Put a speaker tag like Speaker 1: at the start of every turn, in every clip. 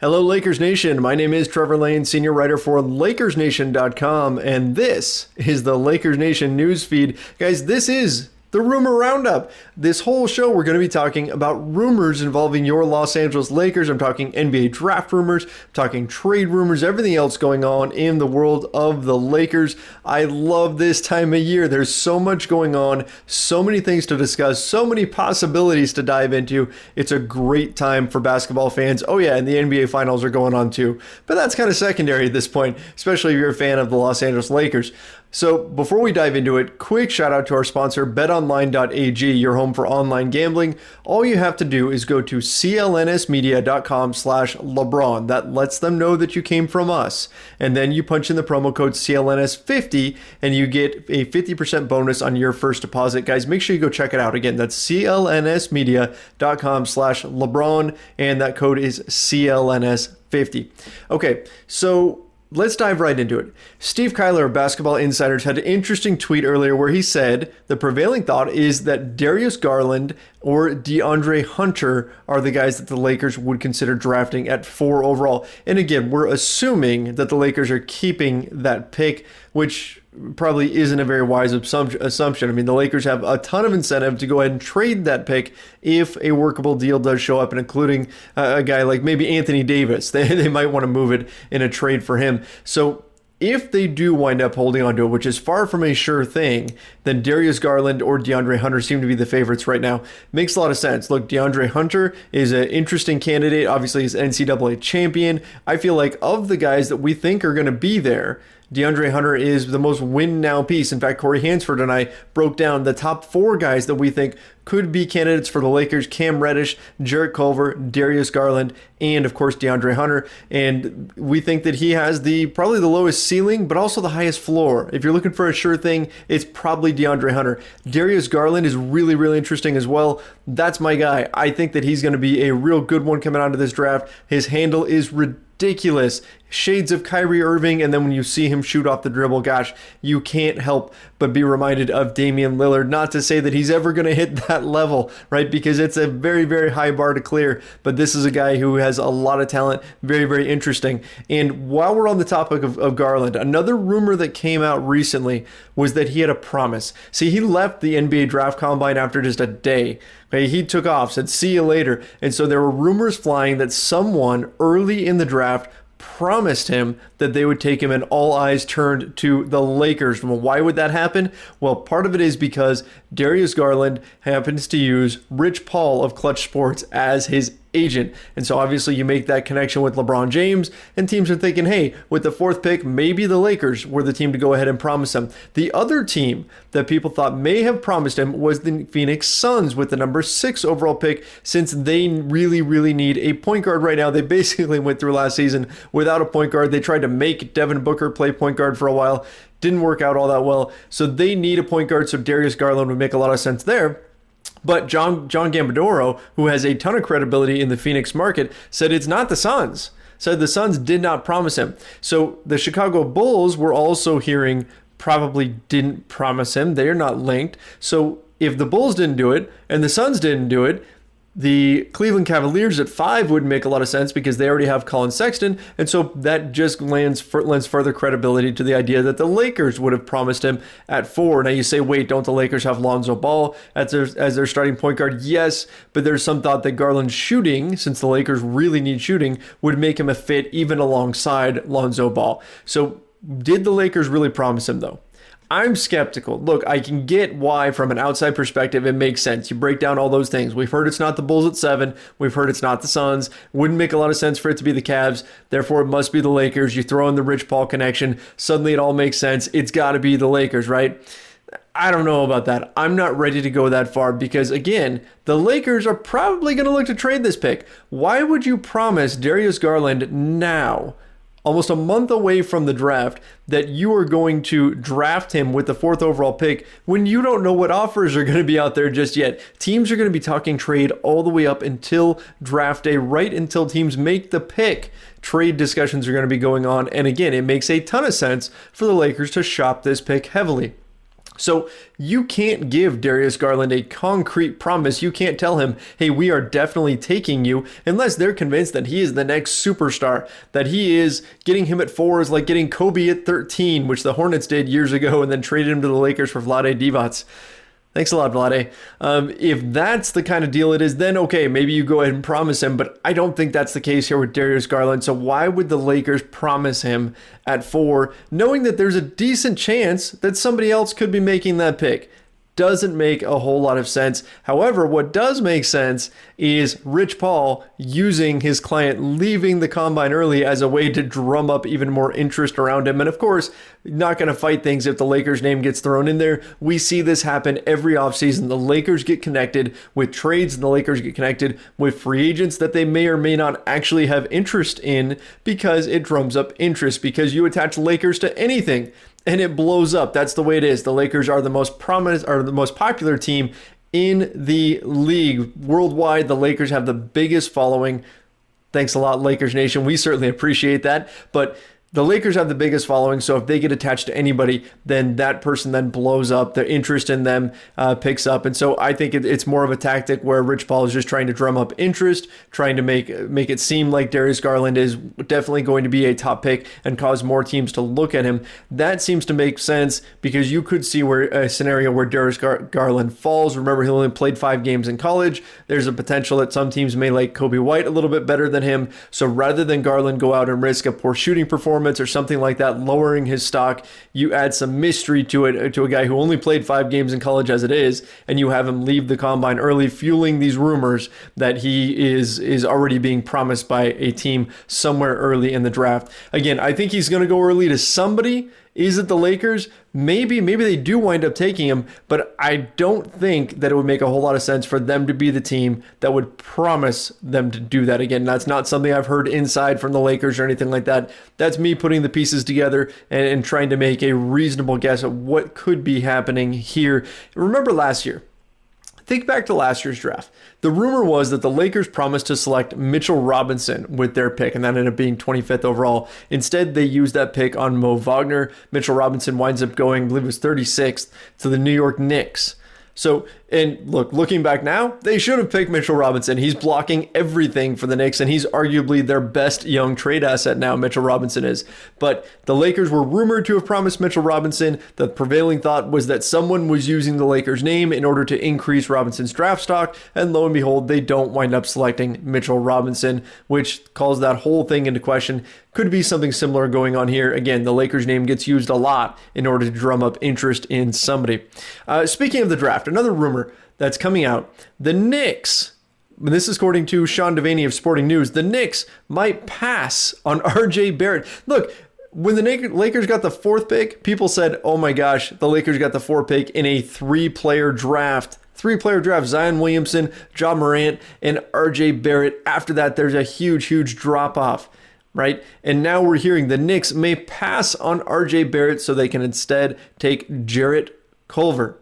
Speaker 1: Hello, Lakers Nation. My name is Trevor Lane, senior writer for LakersNation.com, and this is the Lakers Nation newsfeed. Guys, this is the Rumor Roundup. This whole show, we're going to be talking about rumors involving your Los Angeles Lakers. I'm talking NBA draft rumors, I'm talking trade rumors, everything else going on in the world of the Lakers. I love this time of year. There's so much going on, so many things to discuss, so many possibilities to dive into. It's a great time for basketball fans. Oh yeah, and the NBA Finals are going on too. But that's kind of secondary at this point, especially if you're a fan of the Los Angeles Lakers. So before we dive into it, quick shout out to our sponsor, betonline.ag, your home for online gambling. All you have to do is go to clnsmedia.com/LeBron. That lets them know that you came from us. And then you punch in the promo code CLNS50 and you get a 50% bonus on your first deposit. Guys, make sure you go check it out. Again, that's clnsmedia.com/LeBron and that code is CLNS50. Okay, so let's dive right into it. Steve Kyler of Basketball Insiders had an interesting tweet earlier where he said the prevailing thought is that Darius Garland or DeAndre Hunter are the guys that the Lakers would consider drafting at 4 overall. And again, we're assuming that the Lakers are keeping that pick, which probably isn't a very wise assumption. I mean, the Lakers have a ton of incentive to go ahead and trade that pick if a workable deal does show up, and including a guy like maybe Anthony Davis. They might want to move it in a trade for him. So if they do wind up holding on to it, which is far from a sure thing, then Darius Garland or DeAndre Hunter seem to be the favorites right now. Makes a lot of sense. Look, DeAndre Hunter is an interesting candidate. Obviously, he's NCAA champion. I feel like of the guys that we think are going to be there, DeAndre Hunter is the most win now piece. In fact, Corey Hansford and I broke down the top 4 guys that we think could be candidates for the Lakers: Cam Reddish, Jarrett Culver, Darius Garland, and of course DeAndre Hunter. And we think that he has probably the lowest ceiling, but also the highest floor. If you're looking for a sure thing, it's probably DeAndre Hunter. Darius Garland is really, really interesting as well. That's my guy. I think that he's going to be a real good one coming out of this draft. His handle is ridiculous. Shades of Kyrie Irving, and then when you see him shoot off the dribble, gosh, you can't help but be reminded of Damian Lillard. Not to say that he's ever going to hit that level, right? Because it's a very, very high bar to clear, but this is a guy who has a lot of talent, very, very interesting. And while we're on the topic of Garland, another rumor that came out recently was that he had a promise. See, he left the NBA draft combine after just a day. Okay, he took off, said, see you later. And so there were rumors flying that someone early in the draft promised him that they would take him, and all eyes turned to the Lakers. Well, why would that happen? Well, part of it is because Darius Garland happens to use Rich Paul of Clutch Sports as his agent. And so obviously you make that connection with LeBron James, and teams are thinking, hey, with the 4th pick, maybe the Lakers were the team to go ahead and promise him. The other team that people thought may have promised him was the Phoenix Suns with the number 6 overall pick, since they really, really need a point guard right now. They basically went through last season without a point guard. They tried to make Devin Booker play point guard for a while. Didn't work out all that well. So they need a point guard, so Darius Garland would make a lot of sense there. But John Gambadoro, who has a ton of credibility in the Phoenix market, said it's not the Suns. Said the Suns did not promise him. So the Chicago Bulls were also hearing probably didn't promise him. They are not linked. So if the Bulls didn't do it and the Suns didn't do it, the Cleveland Cavaliers at 5 would make a lot of sense because they already have Colin Sexton. And so that just lends further credibility to the idea that the Lakers would have promised him at 4. Now you say, wait, don't the Lakers have Lonzo Ball as their starting point guard? Yes, but there's some thought that Garland's shooting, since the Lakers really need shooting, would make him a fit even alongside Lonzo Ball. So did the Lakers really promise him though? I'm skeptical. Look, I can get why from an outside perspective it makes sense. You break down all those things. We've heard it's not the Bulls at 7. We've heard it's not the Suns. Wouldn't make a lot of sense for it to be the Cavs. Therefore, it must be the Lakers. You throw in the Rich Paul connection. Suddenly it all makes sense. It's got to be the Lakers, right? I don't know about that. I'm not ready to go that far because, again, the Lakers are probably going to look to trade this pick. Why would you promise Darius Garland now, almost a month away from the draft, that you are going to draft him with the 4th overall pick when you don't know what offers are going to be out there just yet? Teams are going to be talking trade all the way up until draft day, right until teams make the pick. Trade discussions are going to be going on. And again, it makes a ton of sense for the Lakers to shop this pick heavily. So you can't give Darius Garland a concrete promise. You can't tell him, hey, we are definitely taking you, unless they're convinced that he is the next superstar, that he is getting him at 4 is like getting Kobe at 13, which the Hornets did years ago and then traded him to the Lakers for Vlade Divac. Thanks a lot, Vlade. If that's the kind of deal it is, then okay, maybe you go ahead and promise him, but I don't think that's the case here with Darius Garland. So why would the Lakers promise him at 4, knowing that there's a decent chance that somebody else could be making that pick? Doesn't make a whole lot of sense. However, what does make sense is Rich Paul using his client leaving the combine early as a way to drum up even more interest around him. And of course, not going to fight things if the Lakers name gets thrown in there. We see this happen every offseason. The Lakers get connected with trades and the Lakers get connected with free agents that they may or may not actually have interest in, because it drums up interest, because you attach Lakers to anything and it blows up. That's the way it is. The Lakers are the most prominent, or the most popular team in the league. Worldwide, the Lakers have the biggest following. Thanks a lot, Lakers Nation. We certainly appreciate that. But the Lakers have the biggest following, so if they get attached to anybody, then that person then blows up. Their interest in them picks up. And so I think it's more of a tactic where Rich Paul is just trying to drum up interest, trying to make it seem like Darius Garland is definitely going to be a top pick and cause more teams to look at him. That seems to make sense, because you could see where a scenario where Darius Garland falls. Remember, he only played 5 games in college. There's a potential that some teams may like Kobe White a little bit better than him. So rather than Garland go out and risk a poor shooting performance or something like that, lowering his stock, you add some mystery to it, to a guy who only played 5 games in college as it is, and you have him leave the combine early, fueling these rumors that he is already being promised by a team somewhere early in the draft. Again, I think he's going to go early to somebody. Is it the Lakers? Maybe they do wind up taking him, but I don't think that it would make a whole lot of sense for them to be the team that would promise them to do that. Again, that's not something I've heard inside from the Lakers or anything like that. That's me putting the pieces together and trying to make a reasonable guess at what could be happening here. Remember last year. Think back to last year's draft. The rumor was that the Lakers promised to select Mitchell Robinson with their pick, and that ended up being 25th overall. Instead, they used that pick on Mo Wagner. Mitchell Robinson winds up going, I believe it was 36th, to the New York Knicks. So, and look, looking back now, they should have picked Mitchell Robinson. He's blocking everything for the Knicks, and he's arguably their best young trade asset now, Mitchell Robinson is. But the Lakers were rumored to have promised Mitchell Robinson. The prevailing thought was that someone was using the Lakers' name in order to increase Robinson's draft stock, and lo and behold, they don't wind up selecting Mitchell Robinson, which calls that whole thing into question. Could be something similar going on here. Again, the Lakers' name gets used a lot in order to drum up interest in somebody. Speaking of the draft, another rumor that's coming out, the Knicks, and this is according to Sean Devaney of Sporting News, the Knicks might pass on RJ Barrett. Look, when the Lakers got the 4th pick, people said, oh my gosh, the Lakers got the 4th pick in a 3-player draft. 3-player draft, Zion Williamson, Ja Morant, and RJ Barrett. After that, there's a huge drop-off. Right? And now we're hearing the Knicks may pass on RJ Barrett so they can instead take Jarrett Culver.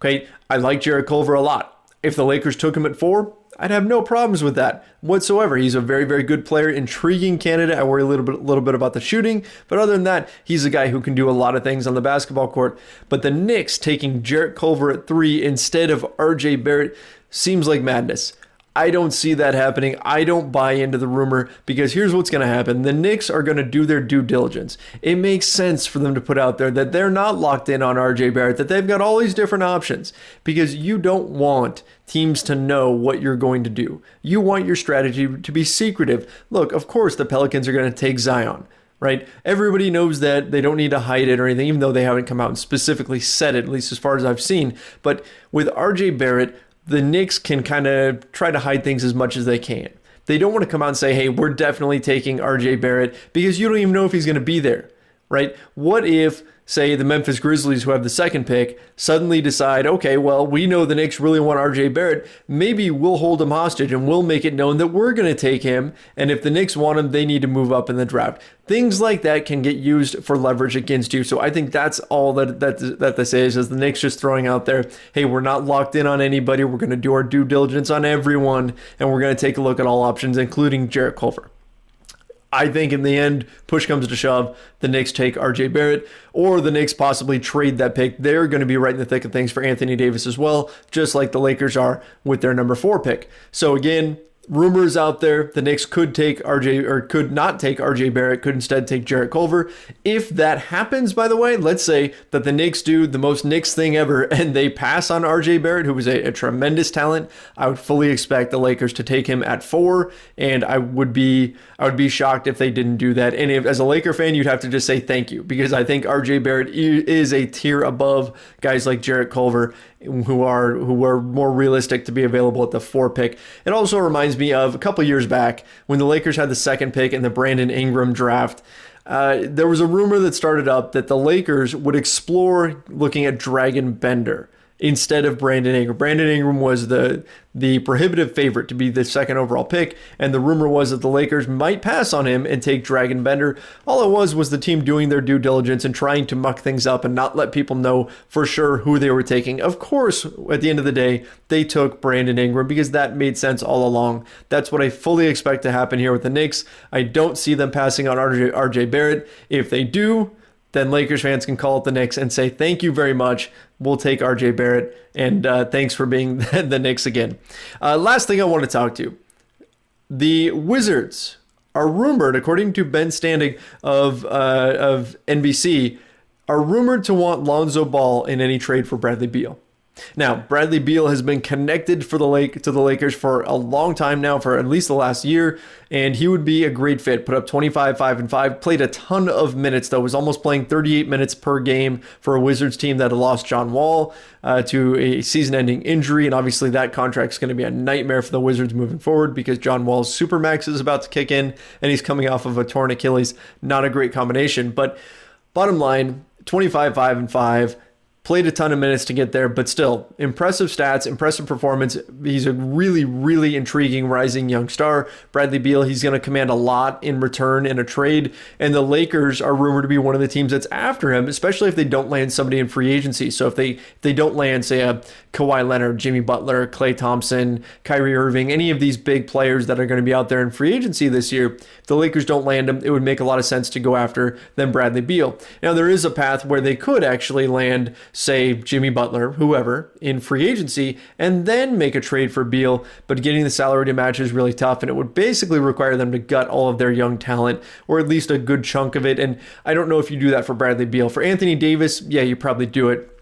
Speaker 1: Okay, I like Jarrett Culver a lot. If the Lakers took him at 4, I'd have no problems with that whatsoever. He's a very good player, intriguing candidate. I worry a little bit about the shooting, but other than that, he's a guy who can do a lot of things on the basketball court. But the Knicks taking Jarrett Culver at 3 instead of RJ Barrett seems like madness. I don't see that happening. I don't buy into the rumor, because here's what's going to happen. The Knicks are going to do their due diligence. It makes sense for them to put out there that they're not locked in on RJ Barrett, that they've got all these different options, because you don't want teams to know what you're going to do. You want your strategy to be secretive. Look, of course, the Pelicans are going to take Zion. Right? Everybody knows that. They don't need to hide it or anything, even though they haven't come out and specifically said it, at least as far as I've seen. But with RJ Barrett, the Knicks can kind of try to hide things as much as they can. They don't want to come out and say, hey, we're definitely taking RJ Barrett, because you don't even know if he's going to be there, right? What if, say, the Memphis Grizzlies, who have the 2nd pick, suddenly decide, okay, well, we know the Knicks really want RJ Barrett. Maybe we'll hold him hostage and we'll make it known that we're going to take him. And if the Knicks want him, they need to move up in the draft. Things like that can get used for leverage against you. So I think that's all that this is the Knicks just throwing out there, hey, we're not locked in on anybody. We're going to do our due diligence on everyone, and we're going to take a look at all options, including Jarrett Culver. I think in the end, push comes to shove, the Knicks take RJ Barrett, or the Knicks possibly trade that pick. They're going to be right in the thick of things for Anthony Davis as well, just like the Lakers are with their number 4 pick. So again, rumors out there, the Knicks could take could not take RJ Barrett, could instead take Jarrett Culver. If that happens, by the way, let's say that the Knicks do the most Knicks thing ever and they pass on RJ Barrett, who was a tremendous talent, I would fully expect the Lakers to take him at 4, and I would be shocked if they didn't do that. And if, as a Laker fan, you'd have to just say thank you, because I think RJ Barrett is a tier above guys like Jarrett Culver, who are more realistic to be available at the 4 pick. It also reminds me of a couple years back when the Lakers had the 2nd pick in the Brandon Ingram draft. There was a rumor that started up that the Lakers would explore looking at Dragon Bender instead of Brandon Ingram. Brandon Ingram was the prohibitive favorite to be the 2nd overall pick, and the rumor was that the Lakers might pass on him and take Dragon Bender. All it was the team doing their due diligence and trying to muck things up and not let people know for sure who they were taking. Of course, at the end of the day, they took Brandon Ingram because that made sense all along. That's what I fully expect to happen here with the Knicks. I don't see them passing on RJ Barrett. If they do, then Lakers fans can call up the Knicks and say, thank you very much. We'll take RJ Barrett, and thanks for being the Knicks again. Last thing I want to talk to. The Wizards are rumored, according to Ben Standing of NBC, are rumored to want Lonzo Ball in any trade for Bradley Beal. Now, Bradley Beal has been connected to the Lakers for a long time now, for at least the last year, and he would be a great fit. Put up 25, 5, and 5, played a ton of minutes, though, was almost playing 38 minutes per game for a Wizards team that had lost John Wall to a season-ending injury, and obviously that contract's going to be a nightmare for the Wizards moving forward because John Wall's Supermax is about to kick in, and he's coming off of a torn Achilles. Not a great combination, but bottom line, 25, 5, and 5, played a ton of minutes to get there, but still, impressive stats, impressive performance. He's a really, really intriguing rising young star. Bradley Beal, he's going to command a lot in return in a trade, and the Lakers are rumored to be one of the teams that's after him, especially if they don't land somebody in free agency. So if they don't land, say, a Kawhi Leonard, Jimmy Butler, Klay Thompson, Kyrie Irving, any of these big players that are going to be out there in free agency this year, if the Lakers don't land him, it would make a lot of sense to go after them Bradley Beal. Now, there is a path where they could actually land, say, Jimmy Butler, whoever, in free agency, and then make a trade for Beal, but getting the salary to match is really tough, and it would basically require them to gut all of their young talent, or at least a good chunk of it, and I don't know if you do that for Bradley Beal. For Anthony Davis, yeah, you probably do it,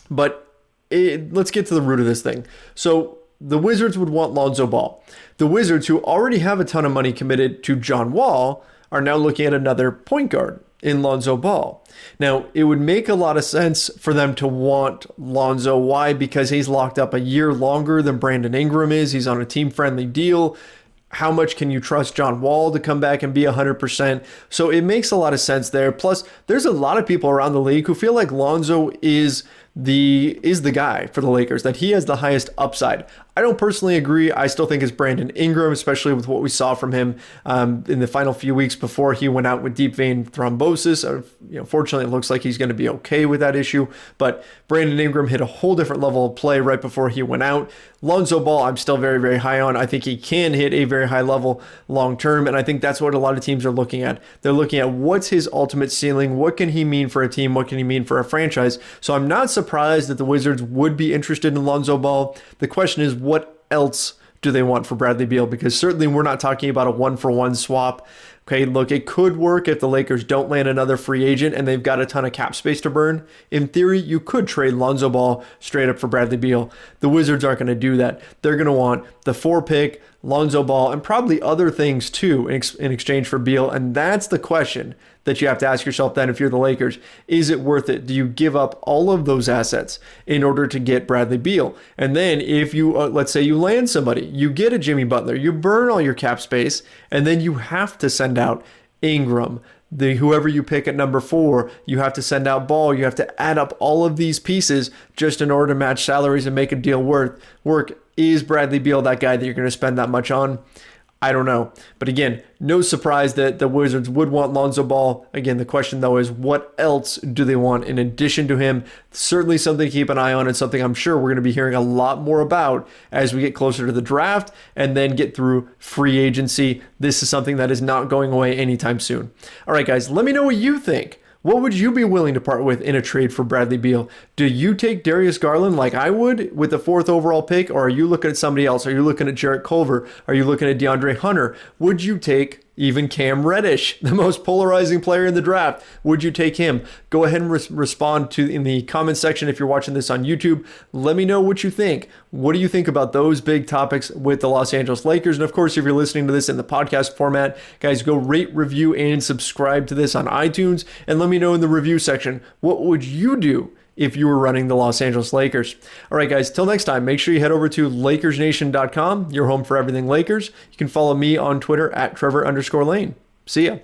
Speaker 1: but let's get to the root of this thing. So the Wizards would want Lonzo Ball. The Wizards, who already have a ton of money committed to John Wall, are now looking at another point guard in Lonzo Ball. Now, it would make a lot of sense for them to want Lonzo. Why? Because he's locked up a year longer than Brandon Ingram is. He's on a team-friendly deal. How much can you trust John Wall to come back and be 100%? So it makes a lot of sense there. Plus, there's a lot of people around the league who feel like Lonzo is the guy for the Lakers, that he has the highest upside. I don't personally agree. I still think it's Brandon Ingram, especially with what we saw from him in the final few weeks before he went out with deep vein thrombosis. Fortunately, it looks like he's going to be okay with that issue. But Brandon Ingram hit a whole different level of play right before he went out. Lonzo Ball, I'm still very, very high on. I think he can hit a very high level long term, and I think that's what a lot of teams are looking at. They're looking at what's his ultimate ceiling, what can he mean for a team, what can he mean for a franchise. So I'm not surprised that the Wizards would be interested in Lonzo Ball. The question is, what else do they want for Bradley Beal? Because certainly we're not talking about a one-for-one swap. Okay, look, it could work if the Lakers don't land another free agent and they've got a ton of cap space to burn. In theory, you could trade Lonzo Ball straight up for Bradley Beal. The Wizards aren't going to do that. They're going to want the 4 pick, Lonzo Ball, and probably other things too in exchange for Beal. And that's the question that you have to ask yourself then if you're the Lakers. Is it worth it? Do you give up all of those assets in order to get Bradley Beal? And then if you, let's say you land somebody, you get a Jimmy Butler, you burn all your cap space, and then you have to send out Ingram, whoever you pick at number 4, you have to send out Ball, you have to add up all of these pieces just in order to match salaries and make a deal work. Is Bradley Beal that guy that you're going to spend that much on? I don't know. But again, no surprise that the Wizards would want Lonzo Ball. Again, the question though is what else do they want in addition to him? Certainly something to keep an eye on and something I'm sure we're going to be hearing a lot more about as we get closer to the draft and then get through free agency. This is something that is not going away anytime soon. All right, guys, let me know what you think. What would you be willing to part with in a trade for Bradley Beal? Do you take Darius Garland like I would with the 4th overall pick, or are you looking at somebody else? Are you looking at Jarrett Culver? Are you looking at DeAndre Hunter? Would you take even Cam Reddish, the most polarizing player in the draft? Would you take him? Go ahead and respond to in the comment section if you're watching this on YouTube. Let me know what you think. What do you think about those big topics with the Los Angeles Lakers? And of course, if you're listening to this in the podcast format, guys, go rate, review, and subscribe to this on iTunes. And let me know in the review section, what would you do if you were running the Los Angeles Lakers? All right, guys, till next time, make sure you head over to LakersNation.com, your home for everything Lakers. You can follow me on Twitter at Trevor_Lane. See ya.